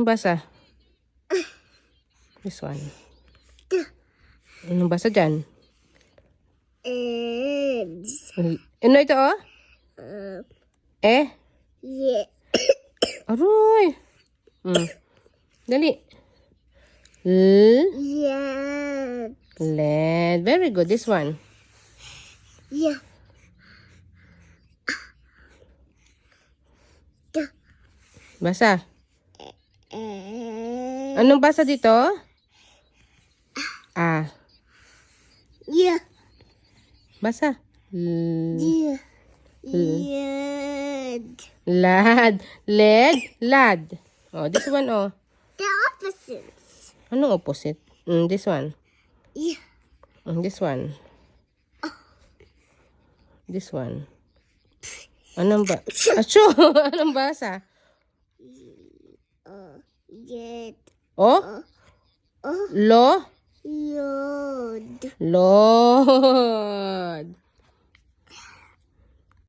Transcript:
Anong basa? This one. Anong basa dyan? Ano ito, oh? Yeah. Aroy. Dali. Yeah. Led. Very good. This one. Yeah. Basa. Anong basa dito? Yeah. Basa. Yeah. Yeah. Lad. Led. Lad. Oh, this one, oh. The opposites. Anong opposite? This one. Yeah. This one. This one. Anong ba? Acho! Anong basa? Yet. Oh? Lo? Yod. Lo.